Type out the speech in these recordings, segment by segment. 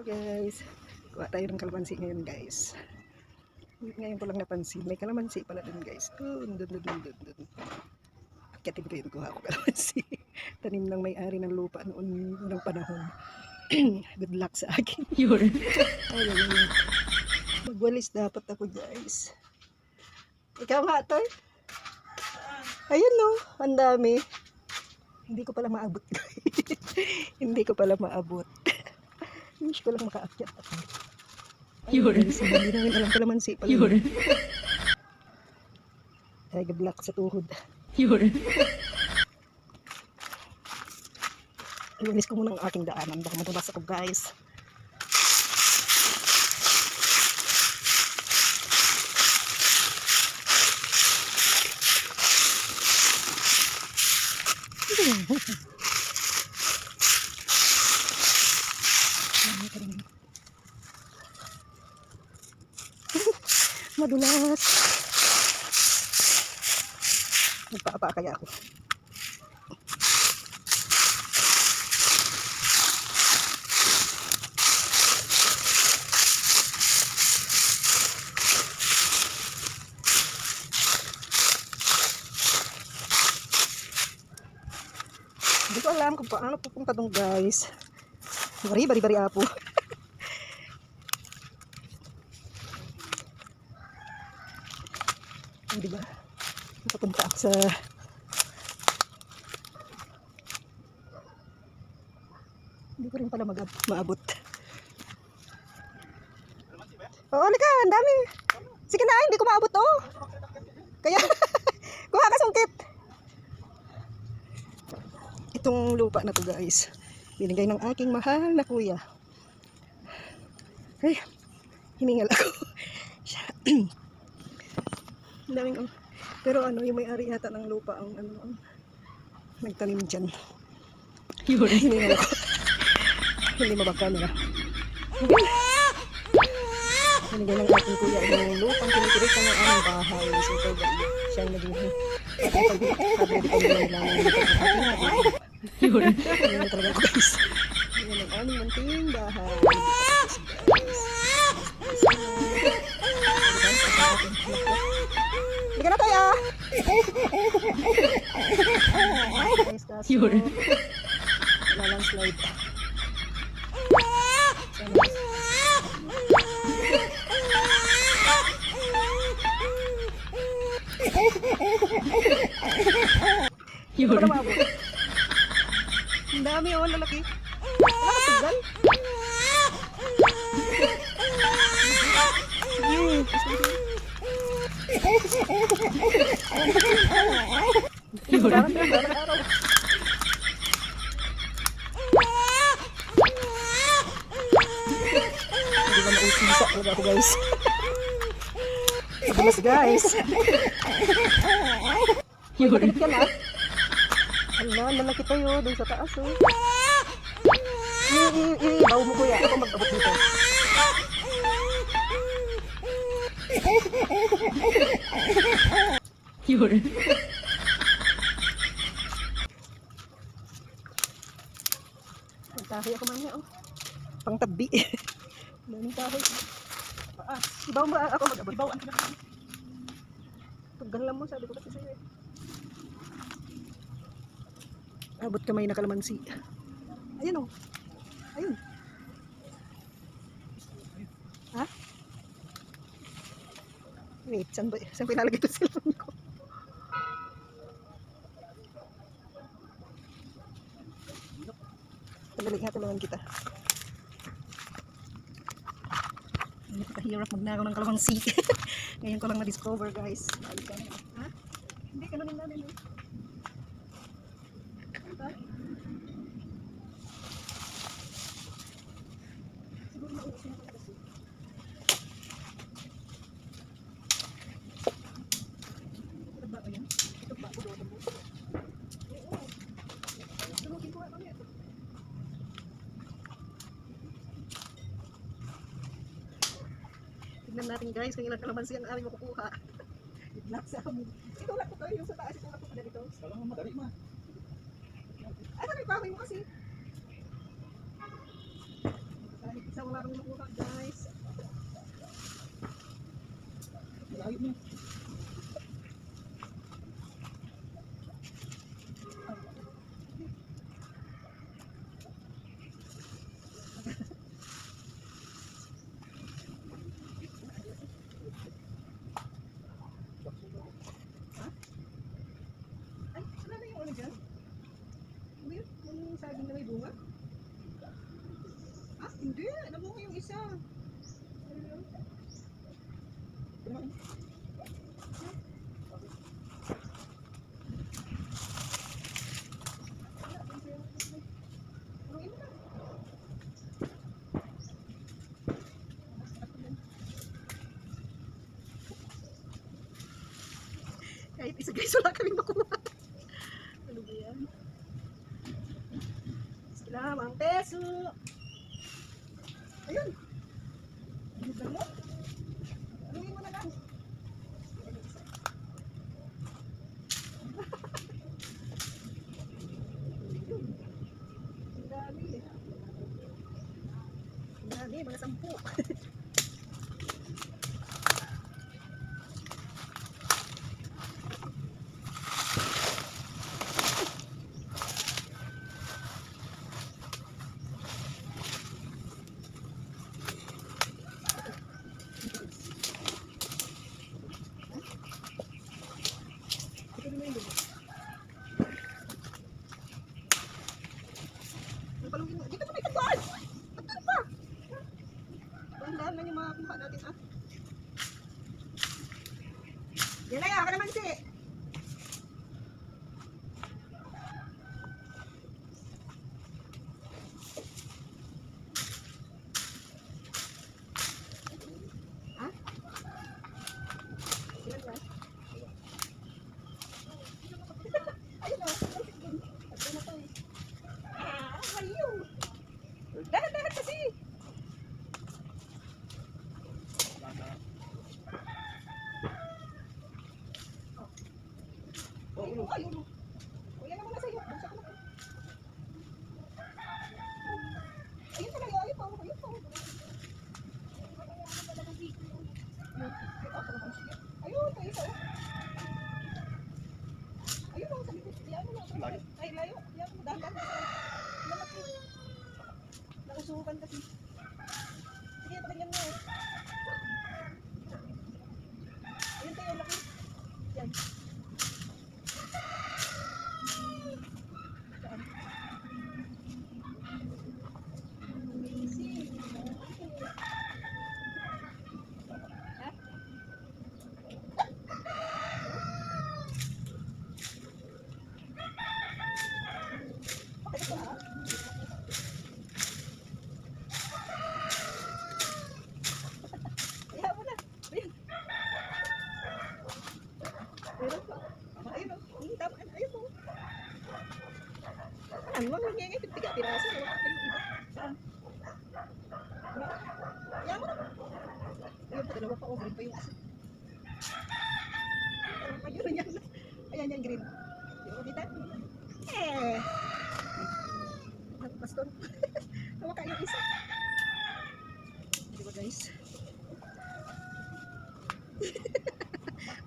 Guys, kuha tayo ng kalamansi ngayon guys. Ngayon ko lang napansin, may kalamansi pala dun guys. Dun. Akyatin ko yun, kuha ko kalamansi. Tanim ng may-ari ng lupa noon ng panahon. Good luck sa akin. Yun. Ayun. Magwalis dapat ako guys. Ikaw nga Toy? Ayun no, ang dami. Hindi ko pala maabot. Hindi ko pala maabot. Wish ko lang makaakyat ako. Yun. Hindi namin alam kalamansi pala. Yun. Ay, good luck sa tuhod. Yun. Iwalis ko muna ang aking daanan. Baka matubas ako guys. Madulas. Nagpaapa kaya ako. Hindi ko alam kung paano pupunta dong guys. Bari apo. Hindi ba? Napunta ako sa hindi ko rin pala maabot. Oo, halika, ang dami. Sige na, hindi ko maabot oh. Kaya kuha ka sungkit. Itong lupa na to guys, binigay ng aking mahal na kuya. Ay, hiningal ako. Ang daming oh. Pero ano, yung may-ari yata ng lupa ang ano, nagtanim dyan. Yun, hiningal ako. Hindi mabagkamera. Binigay ng aking kuya yung lupang tinitirikan ng aming bahay. So, ito siya ang naging pag-ibig lang ng yun. Yun talaga guys. Yun ang aming munting bahay. Hindi ka na tayo. Yun. Lalang slide. Yun. Ang dami oh, lalaki. Wala ka sugal. Yun. Araw. Hindi ba mausisa talaga ako guys. Madulas guys. Yun. Madulas ka na. Ala, lalaki tayo doon sa taas oh. Bawo mo kuya, ako mag-abot dito. Yun. Tahi ako mamaya oh. Pang tabi. Daming tahi. Ibaw mo ako mag-abot. Ibawaan ko na. Paggalam mo, sabi ko kasi sa'yo eh. Abot kamay na kalamansi. Ayun oh. Ayun. Ha? Wait, saan ko ilalagay ito sa cellphone ko? Tulungan kita. Hindi kita hirap magnakaw ng kalamansi. Ngayon ko lang na-discover guys. Ha? Hindi, kanunin namin eh. Ha? Siguro maubos na ako kasi. Ito ba yan? Ito ba? Tulungin ko ako yan. Tignan natin guys kung ilang kalamansi ang aming makukuha. Good luck sa amin. Itulak ko kayo yung sa taas. Itulak ko pala dito. Alam mo madali ma. Ay, sabi pa mo kasi. Isa wala kang makuha guys. Layo niya. Ay, wala na yung ano dyan? Ano yun? Yung saging na may bunga? Ah, hindi. Namunga yung isa. Kahit isa guys, wala kaming makuha. Ano ba yan? Sila, 1 peso. Ayun. Bilisan mo. Anuhin mo na lang. Ang dami. Ang dami, mga 10. Dito pa may kagwaan! Ano pa? Tandaan lang yung mga kuha natin ah. Yan na yan, ka naman si. Ha? Ilan ba? Ayun o. Ayun na to eh. Ayun. Dahan-dahan kasi. Ayun. Ayun. Kuya naman na sa'yo. Buksa ko na. Ayun pala yun. Ayun pa. Ayun pa. Ayun. Ayun. Isa. Ayun o. Sabi ko. Diyan mo na. Ay layo. Diyan mo. Dahan-dahan. Lamaki. Nausukan kasi. Sige, pakinggan mo. Ayun tayo, laki. Yan. Saan? Easy. Ha? Bakit ito ha? Kaya mo na. Ayun. Meron pa. Ayun o. Tama. Ayun o. Ano mo? Nangyayang ito. Tiga-piraso. Wala pa yung iba. Saan? Kaya mo na. Ayun pa. Dalawa pa. O, green pa yung isa. Ayun yan. Ayan yan, green. Yung kumita. Eh. Baston. Tawa ka yung isa. Diba guys?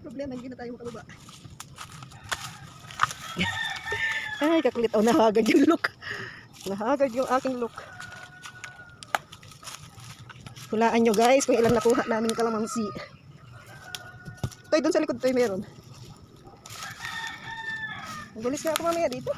Problema, hindi na tayo makababa. Ay, kakulit. Oh, nahagad yung look. Nahagad yung aking look. Hulaan nyo guys kung ilang nakuha namin kalamansi. Toy, doon sa likod toy meron. Magulis nga ako mamaya dito.